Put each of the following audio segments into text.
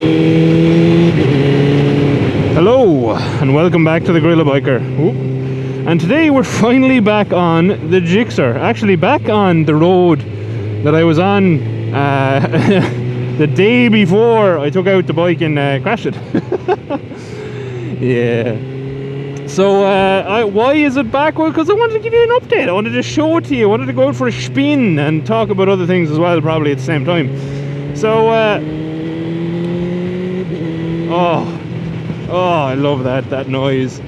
Hello and welcome back to the GorillaBiker. And today we're finally back on the Gixxer. Actually back on the road that I was on the day before I took out the bike and crashed it. Yeah. So why is it back? Well, because I wanted to give you an update. I wanted to show it to you. I wanted to go out for a spin and talk about other things as well, probably at the same time. So oh, I love that noise.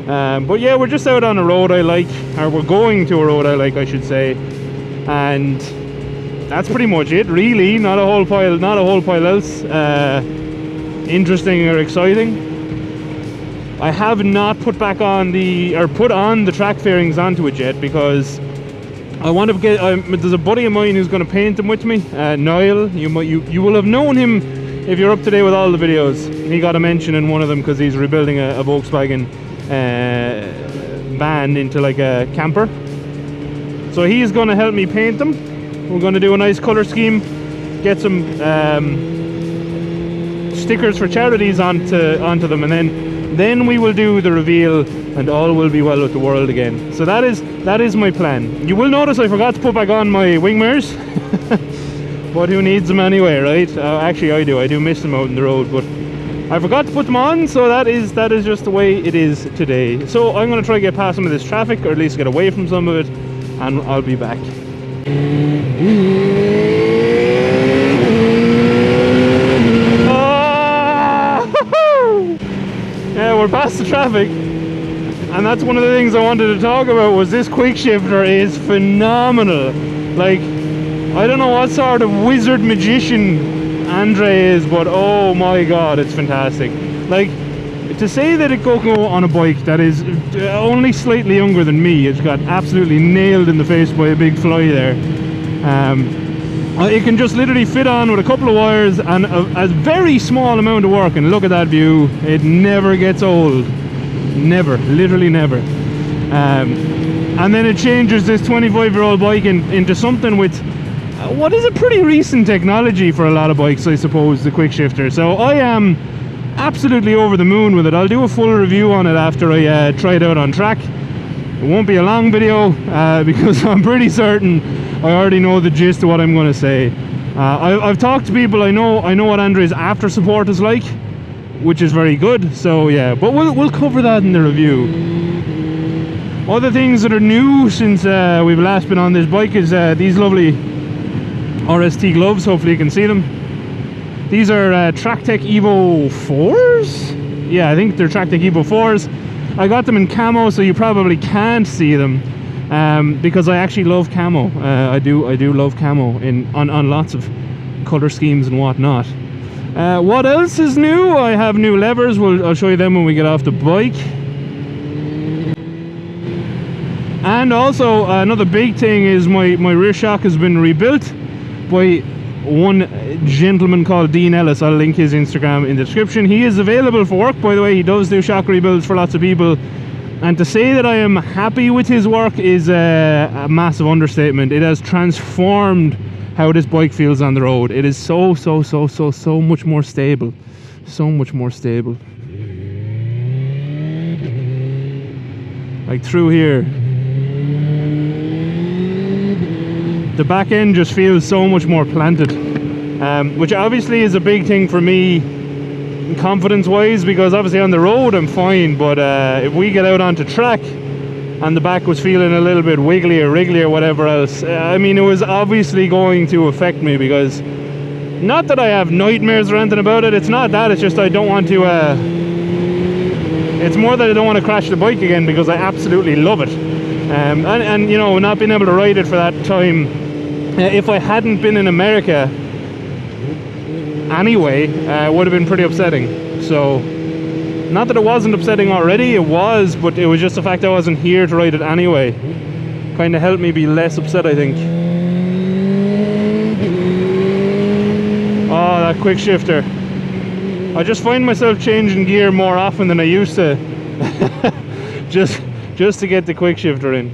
But yeah, we're just out on a road I like, or we're going to a road I like, I should say, and that's pretty much it, really. Not a whole pile else interesting or exciting. I have not put on the track fairings onto it yet because I want to get. There's a buddy of mine who's going to paint them with me, Niall. You will have known him if you're up to date with all the videos. He got a mention in one of them because he's rebuilding a Volkswagen van into like a camper. So he's going to help me paint them. We're going to do a nice color scheme, get some stickers for charities onto them, and then we will do the reveal and all will be well with the world again. So that is my plan. You will notice I forgot to put back on my wing mirrors. But who needs them anyway, right? Actually I do miss them out on the road, but I forgot to put them on, so that is just the way it is today. So I'm going to try to get past some of this traffic, or at least get away from some of it, and I'll be back. Yeah, we're past the traffic, and that's one of the things I wanted to talk about. Was this Quickshifter is phenomenal. Like, I don't know what sort of wizard magician Andre is, but oh my god, it's fantastic. Like, to say that it can go on a bike that is only slightly younger than me, it's got absolutely nailed in the face by a big fly there. It can just literally fit on with a couple of wires and a very small amount of work, and look at that view. It never gets old. Never, literally never. And then it changes this 25-year-old bike into something with what is a pretty recent technology for a lot of bikes, I suppose, the Quickshifter. So I am absolutely over the moon with it. I'll do a full review on it after I try it out on track. It won't be a long video because I'm pretty certain I already know the gist of what I'm going to say. I've talked to people. I know what Andre's after support is like, which is very good. So yeah, but we'll cover that in the review. Other things that are new since we've last been on this bike is these lovely RST gloves. Hopefully you can see them. These are Tractech Evo 4s? Yeah, I think they're Tractech Evo 4s. I got them in camo, so you probably can't see them because I actually love camo. I do love camo on lots of color schemes and whatnot. What else is new? I have new levers. I'll show you them when we get off the bike. And also another big thing is my rear shock has been rebuilt by one gentleman called Dean Ellis. I'll link his Instagram in the description. He is available for work, by the way. He does do shock rebuilds for lots of people, and to say that I am happy with his work is a massive understatement. It has transformed how this bike feels on the road. It is so much more stable, so much more stable. Like through here, the back end just feels so much more planted, which obviously is a big thing for me confidence wise, because obviously on the road I'm fine, but if we get out onto track and the back was feeling a little bit wiggly or wriggly or whatever else, I mean, it was obviously going to affect me, because not that I have nightmares or anything about it, it's not that, it's just I don't want to it's more that I don't want to crash the bike again, because I absolutely love it. And you know, not being able to ride it for that time, if I hadn't been in America anyway, would have been pretty upsetting. So not that it wasn't upsetting already, it was, but it was just the fact I wasn't here to ride it anyway. Kind of helped me be less upset, I think. Oh, that Quickshifter. I just find myself changing gear more often than I used to. just to get the Quickshifter in.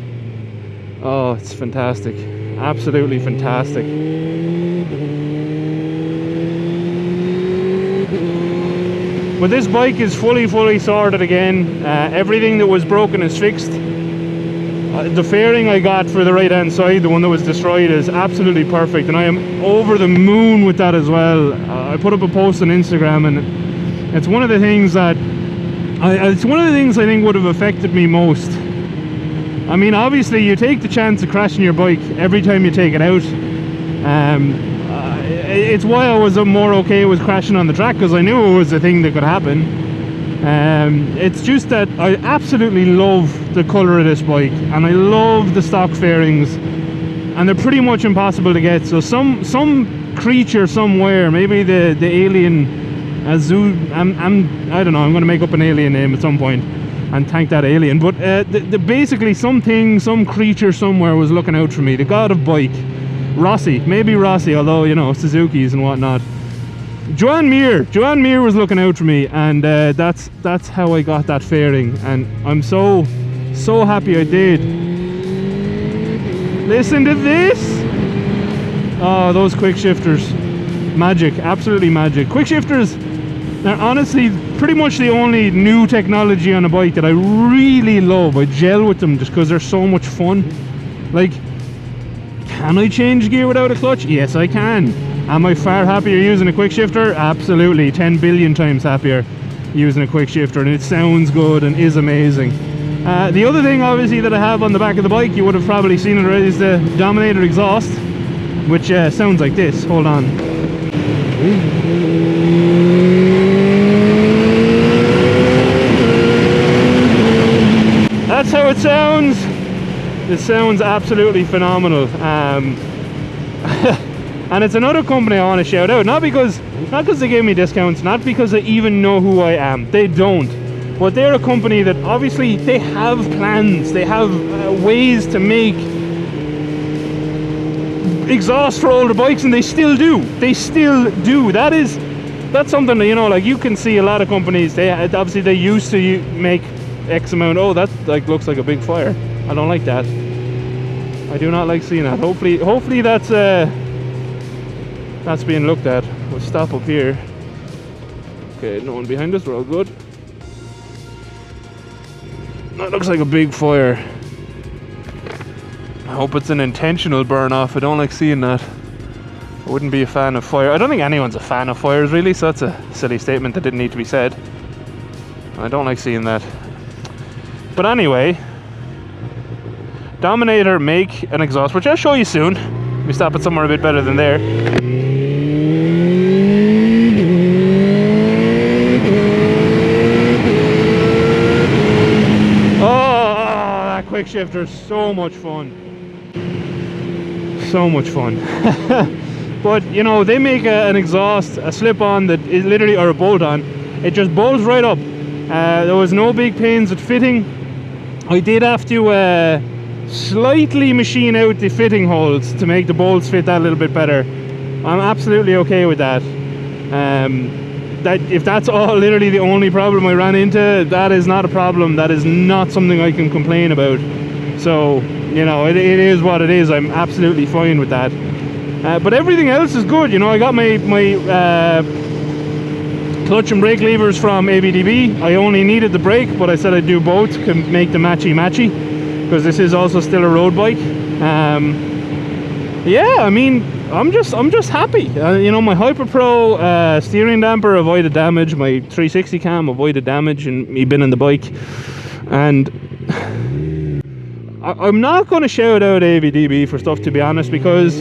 Oh, it's fantastic. Absolutely fantastic. But this bike is fully sorted again. Everything that was broken is fixed. The fairing I got for the right hand side, the one that was destroyed, is absolutely perfect, and I am over the moon with that as well. I put up a post on Instagram, and it's one of the things that it's one of the things I think would have affected me most. I mean, obviously you take the chance of crashing your bike every time you take it out. It's why I was more okay with crashing on the track, because I knew it was a thing that could happen. It's just that I absolutely love the colour of this bike, and I love the stock fairings, and they're pretty much impossible to get. So some creature somewhere, maybe the alien Azu, I don't know, I'm going to make up an alien name at some point and thank that alien, but basically some creature somewhere was looking out for me, the god of bike. Maybe Rossi, although, you know, Suzuki's and whatnot. Joanne Mir was looking out for me, and that's how I got that fairing, and I'm so happy I did. Listen to this! Oh, those quickshifters, magic, absolutely magic. Quickshifters are honestly pretty much the only new technology on a bike that I really love. I gel with them just because they're so much fun. Like, can I change gear without a clutch? Yes, I can. Am I far happier using a quickshifter? Absolutely, 10 billion times happier using a quickshifter, and it sounds good and is amazing. The other thing, obviously, that I have on the back of the bike, you would have probably seen it already, is the Dominator exhaust, which sounds like this. Hold on. That's how it sounds. It sounds absolutely phenomenal. And it's another company I want to shout out, not because they gave me discounts, not because they even know who I am. They don't. But they're a company that obviously they have plans, they have ways to make exhaust for older bikes, and they still do. That's something that, you know, like, you can see a lot of companies, they used to make X amount. Oh, that like looks like a big fire. I don't like that. I do not like seeing that. Hopefully that's being looked at. We'll stop up here. Okay, no one behind us, we're all good. That looks like a big fire. I hope it's an intentional burn off. I don't like seeing that. I wouldn't be a fan of fire. I don't think anyone's a fan of fires really, so that's a silly statement that didn't need to be said. I don't like seeing that. But anyway, Dominator make an exhaust, which I'll show you soon. Let me stop it somewhere a bit better than there. Oh, that Quickshifter is so much fun. So much fun. But, you know, they make an exhaust, a slip-on that is literally, or a bolt-on. It just bolts right up. There was no big pains at fitting. I did have to slightly machine out the fitting holes to make the bolts fit that a little bit better. I'm absolutely okay with that. If that's all literally the only problem I ran into, that is not a problem. That is not something I can complain about. So, you know, it is what it is. I'm absolutely fine with that. But everything else is good. You know, I got my clutch and brake levers from ABDB. I only needed the brake, but I said I'd do both to make the matchy, because this is also still a road bike. Yeah, I mean, I'm just happy. You know, my Hyper Pro steering damper avoided damage. My 360 cam avoided damage, and me been in the bike. And I'm not going to shout out ABDB for stuff, to be honest, because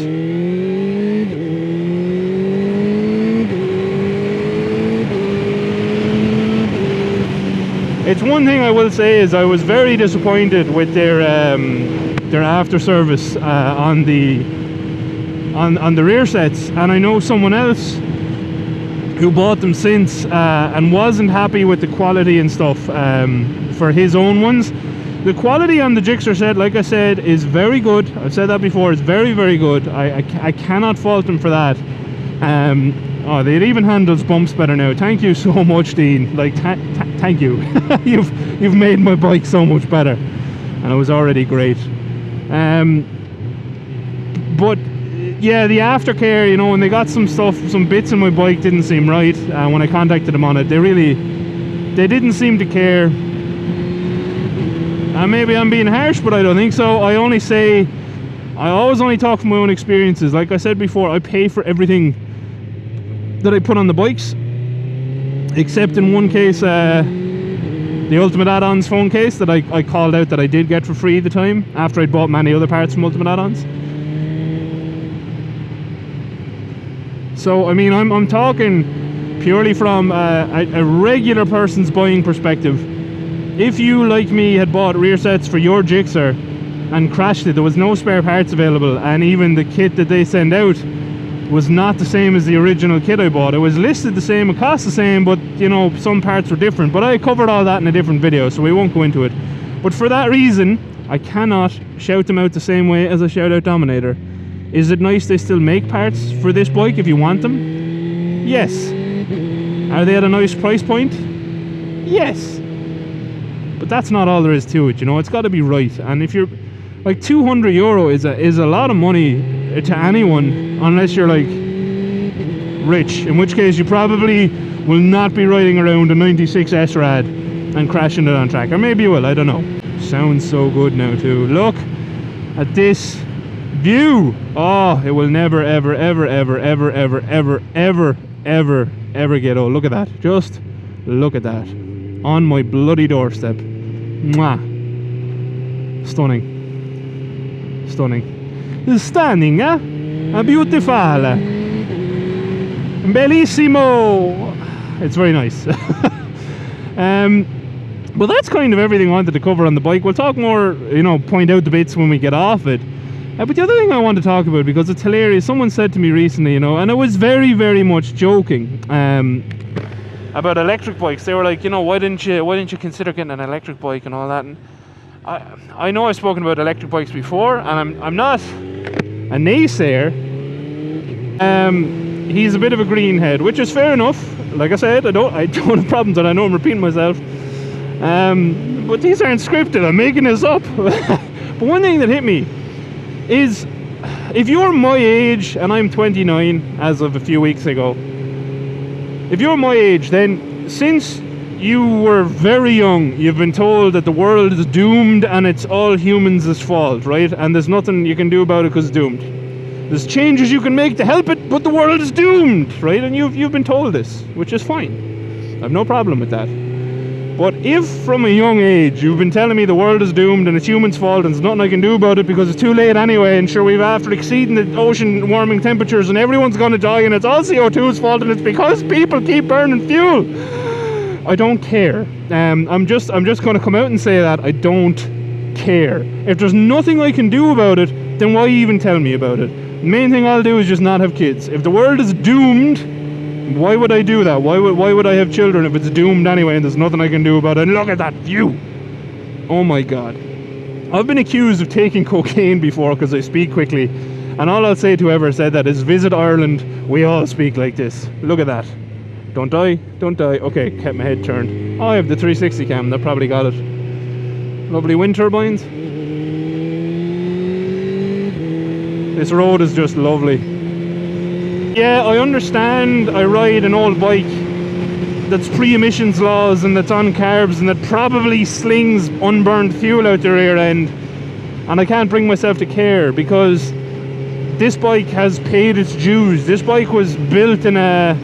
it's one thing I will say is I was very disappointed with their after service on the rear sets, and I know someone else who bought them since and wasn't happy with the quality and stuff for his own ones. The quality on the Gixxer set, like I said, is very good. I've said that before. It's very, very good. I cannot fault them for that. Oh, it even handles bumps better now. Thank you so much, Dean. Like, thank you. You've made my bike so much better, and it was already great. But yeah, the aftercare, you know, when they got some stuff, some bits in my bike didn't seem right. When I contacted them on it, they didn't seem to care. And maybe I'm being harsh, but I don't think so. I always only talk from my own experiences. Like I said before, I pay for everything that I put on the bikes, except in one case, the Ultimate Add-ons phone case that I called out that I did get for free at the time, after I'd bought many other parts from Ultimate Add-ons. So, I mean, I'm talking purely from a regular person's buying perspective. If you, like me, had bought rear sets for your Gixxer and crashed it, there was no spare parts available, and even the kit that they send out was not the same as the original kit I bought. It was listed the same, it cost the same, but you know, some parts were different. But I covered all that in a different video, so we won't go into it. But for that reason, I cannot shout them out the same way as I shout out Dominator. Is it nice they still make parts for this bike if you want them? Yes. Are they at a nice price point? Yes. But that's not all there is to it, you know, it's got to be right. And if you're like, €200 is a lot of money to anyone, unless you're like rich, in which case you probably will not be riding around a 96 SRAD and crashing it on track. Or maybe you will, I don't know. Sounds so good now too. Look at this view. Oh, it will never ever ever ever ever ever ever ever ever ever get old. Look at that, just look at that on my bloody doorstep. Mwah. Stunning. Stunning. Stunning, eh? Beautiful. Bellissimo. It's very nice. Well, that's kind of everything I wanted to cover on the bike. We'll talk more, you know, point out the bits when we get off it. But the other thing I want to talk about, because it's hilarious, someone said to me recently, you know, and it was very, very much joking, about electric bikes. They were like, you know, why didn't you consider getting an electric bike and all that? And I know I've spoken about electric bikes before, and I'm not a naysayer. He's a bit of a greenhead, which is fair enough. Like I said, I don't have problems, and I know I'm repeating myself. But these aren't scripted. I'm making this up. But one thing that hit me is, if you're my age, and I'm 29 as of a few weeks ago, if you're my age, then since you were very young, you've been told that the world is doomed and it's all humans' fault, right? And there's nothing you can do about it because it's doomed. There's changes you can make to help it, but the world is doomed, right? And you've been told this, which is fine. I have no problem with that. But if from a young age you've been telling me the world is doomed and it's humans' fault and there's nothing I can do about it because it's too late anyway, and sure, we've after exceeding the ocean warming temperatures and everyone's going to die and it's all CO2's fault and it's because people keep burning fuel, I don't care. I'm just going to come out and say that I don't care. If there's nothing I can do about it, then why even tell me about it? The main thing I'll do is just not have kids. If the world is doomed, why would I do that? Why would I have children if it's doomed anyway and there's nothing I can do about it? And look at that view! Oh my god. I've been accused of taking cocaine before because I speak quickly, and all I'll say to whoever said that is, visit Ireland, we all speak like this. Look at that. Don't die, don't die. Okay, kept my head turned. Oh, I have the 360 cam, that probably got it. Lovely wind turbines. This road is just lovely. Yeah, I understand I ride an old bike that's pre-emissions laws and that's on carbs and that probably slings unburned fuel out the rear end, and I can't bring myself to care because this bike has paid its dues. This bike was built in a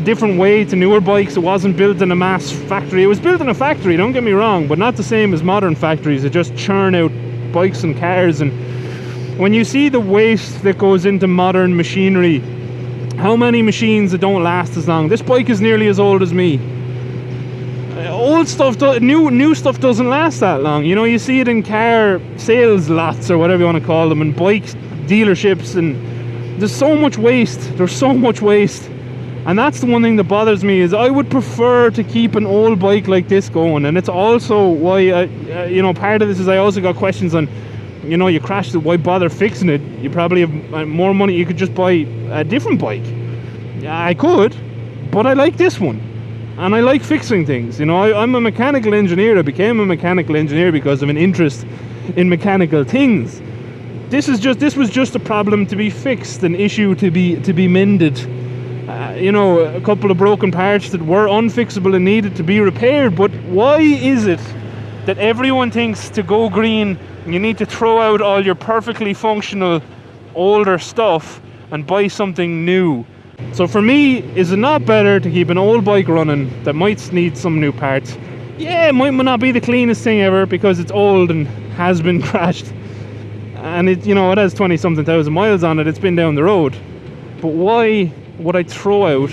different way to newer bikes. It wasn't built in a mass factory. It was built in a factory, don't get me wrong, but not the same as modern factories that just churn out bikes and cars. And when you see the waste that goes into modern machinery, how many machines that don't last as long? This bike is nearly as old as me. Old stuff, new stuff doesn't last that long. You know, you see it in car sales lots or whatever you want to call them, and bike dealerships, and there's so much waste. There's so much waste. And that's the one thing that bothers me, is I would prefer to keep an old bike like this going. And it's also why, you know, part of this is I also got questions on, you know, you crashed it, why bother fixing it? You probably have more money, you could just buy a different bike. Yeah, I could, but I like this one. And I like fixing things. You know, I'm a mechanical engineer. I became a mechanical engineer because of an interest in mechanical things. this was just a problem to be fixed, an issue to be mended. You know, a couple of broken parts that were unfixable and needed to be repaired. But why is it that everyone thinks to go green you need to throw out all your perfectly functional older stuff and buy something new? So for me, is it not better to keep an old bike running that might need some new parts? Yeah, it might not be the cleanest thing ever because it's old and has been crashed, and it, you know, it has 20 something thousand miles on it, it's been down the road. But why would I throw out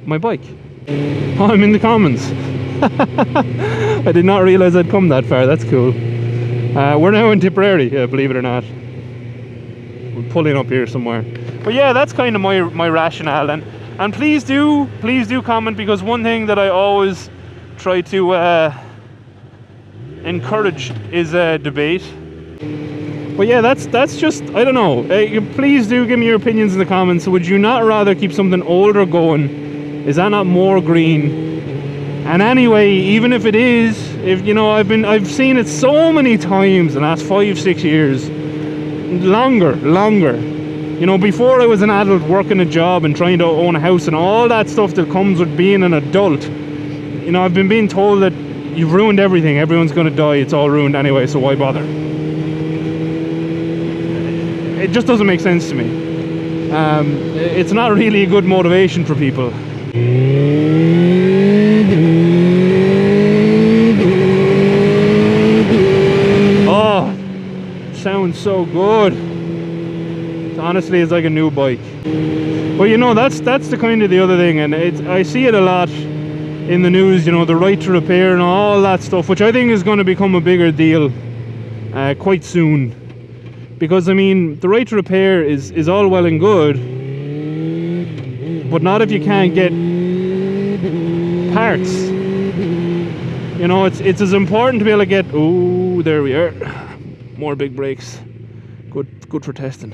my bike? Oh, I'm in the comments. I did not realize I'd come that far. That's cool. We're now in Tipperary, believe it or not. We're pulling up here somewhere. But yeah, that's kind of my rationale. And please do comment, because one thing that I always try to encourage is a debate. But yeah, that's just, I don't know. Please do give me your opinions in the comments. Would you not rather keep something older going? Is that not more green? And anyway, even if it is, if you know, I've seen it so many times in the last 5-6 years, longer. You know, before I was an adult working a job and trying to own a house and all that stuff that comes with being an adult. You know, I've been being told that you've ruined everything. Everyone's going to die. It's all ruined anyway, so why bother? It just doesn't make sense to me. It's not really a good motivation for people. Oh, sounds so good. Honestly, it's like a new bike. But you know, that's the kind of the other thing, and I see it a lot in the news, you know, the right to repair and all that stuff, which I think is going to become a bigger deal quite soon. Because I mean, the right to repair is all well and good, but not if you can't get parts. You know, it's as important to be able to get, oh, there we are, more big brakes, good for testing.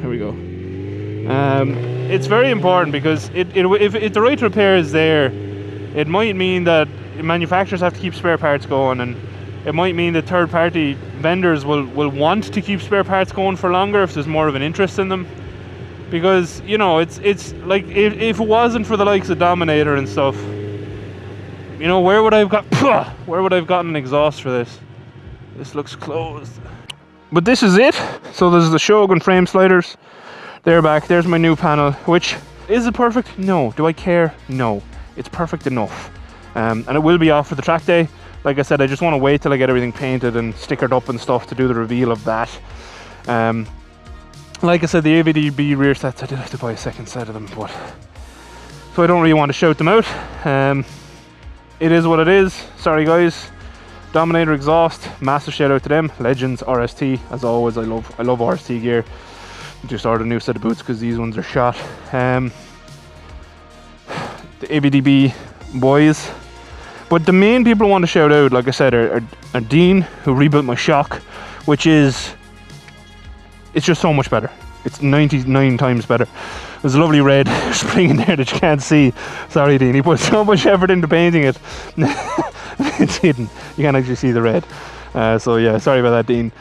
Here we go. It's very important, because if the right to repair is there, it might mean that manufacturers have to keep spare parts going, and it might mean that third-party vendors will want to keep spare parts going for longer if there's more of an interest in them. Because, you know, it's like, if it wasn't for the likes of Dominator and stuff, you know, where would I have gotten an exhaust for this? This looks closed. But this is it. So there's the Shogun frame sliders. They're back. There's my new panel, which, is it perfect? No. Do I care? No. It's perfect enough. And it will be off for the track day. Like I said, I just want to wait till I get everything painted and stickered up and stuff to do the reveal of that. Like I said, the AVDB rear sets, I did have to buy a second set of them, but so I don't really want to shout them out. It is what it is. Sorry guys. Dominator exhaust, massive shout out to them. Legends RST, as always. I love RST gear. Just ordered a new set of boots because these ones are shot. The AVDB boys. But the main people I want to shout out, like I said, are Dean, who rebuilt my shock, which is, it's just so much better. It's 99 times better. There's a lovely red spring in there that you can't see. Sorry, Dean, he put so much effort into painting it. It's hidden. You can't actually see the red. So yeah, sorry about that, Dean.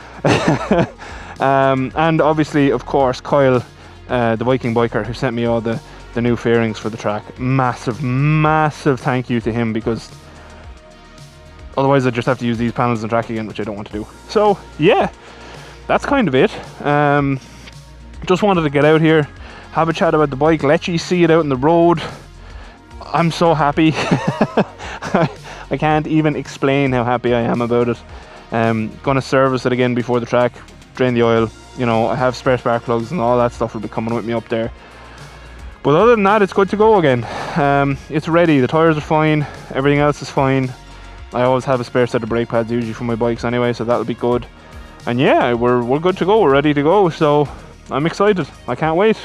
And obviously, of course, Kyle, the Viking biker, who sent me all the new fairings for the track. Massive thank you to him, because otherwise I just have to use these panels in the track again, which I don't want to do. So yeah, that's kind of it. Just wanted to get out here, have a chat about the bike, let you see it out on the road. I'm so happy. I can't even explain how happy I am about it. Gonna service it again before the track, drain the oil. You know, I have spare spark plugs and all that stuff will be coming with me up there. But other than that, it's good to go again. It's ready, the tires are fine, everything else is fine. I always have a spare set of brake pads usually for my bikes anyway, so that'll be good. And yeah, we're good to go, we're ready to go, so I'm excited. I can't wait.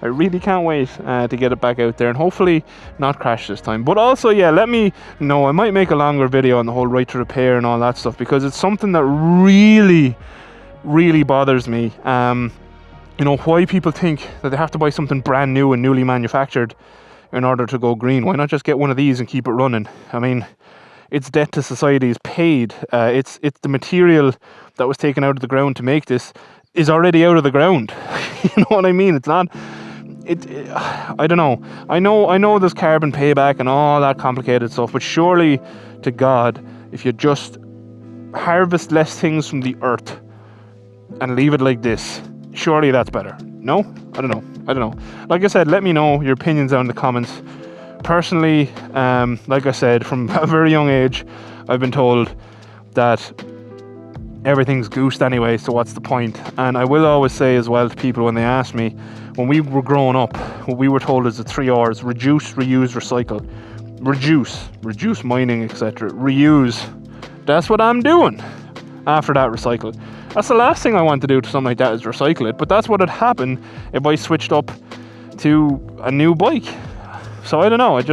I really can't wait to get it back out there and hopefully not crash this time. But also, yeah, let me know. I might make a longer video on the whole right to repair and all that stuff, because it's something that really bothers me. You know, why people think that they have to buy something brand new and newly manufactured in order to go green. Why not just get one of these and keep it running? I mean, its debt to society is paid. It's the material that was taken out of the ground to make this is already out of the ground. You know what I mean? It's not. I don't know. I know there's carbon payback and all that complicated stuff, but surely to God, if you just harvest less things from the earth and leave it like this, surely that's better. No? I don't know. Like I said, let me know your opinions down in the comments. Personally, like I said, from a very young age, I've been told that everything's goosed anyway, so what's the point? And I will always say as well to people when they ask me, when we were growing up, what we were told is the 3 R's: reduce, reuse, recycle. Reduce mining, etc. Reuse. That's what I'm doing. After that, recycle. That's the last thing I want to do to something like that, is recycle it. But that's what would happen if I switched up to a new bike. So I don't know, it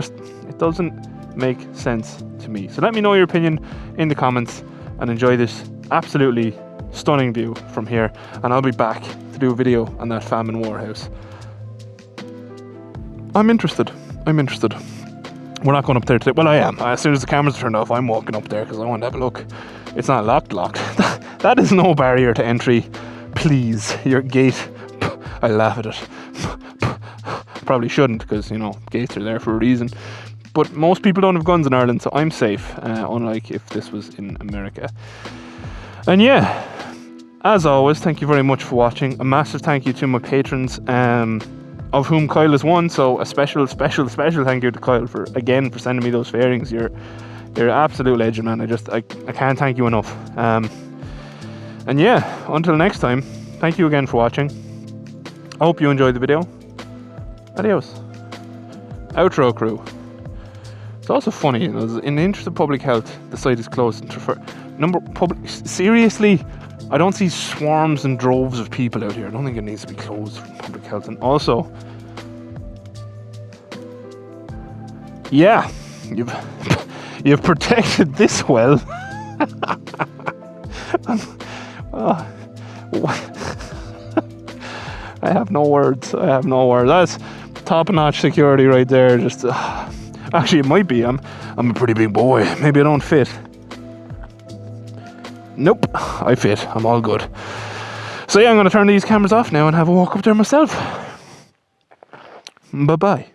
doesn't make sense to me. So let me know your opinion in the comments and enjoy this absolutely stunning view from here. And I'll be back to do a video on that famine warehouse. I'm interested. We're not going up there today. Well, I am. As soon as the cameras are turned off, I'm walking up there because I want to have a look. It's not locked. That is no barrier to entry. Please, your gate. I laugh at it. Probably shouldn't, because, you know, gates are there for a reason. But most people don't have guns in Ireland, so I'm safe, unlike if this was in America. And yeah, as always, thank you very much for watching. A massive thank you to my patrons, of whom Kyle is one. So a special thank you to Kyle for sending me those fairings. You're an absolute legend, man. I can't thank you enough. And yeah, until next time, thank you again for watching. I hope you enjoyed the video. Adios. Outro crew. It's also funny, you know, in the interest of public health, the site is closed. Seriously, I don't see swarms and droves of people out here. I don't think it needs to be closed for public health. And also, yeah, you've protected this well. I have no words. That's top-notch security right there. Just actually, it might be. I'm a pretty big boy. Maybe I don't fit. Nope, I fit. I'm all good. So yeah, I'm going to turn these cameras off now and have a walk up there myself. Bye-bye.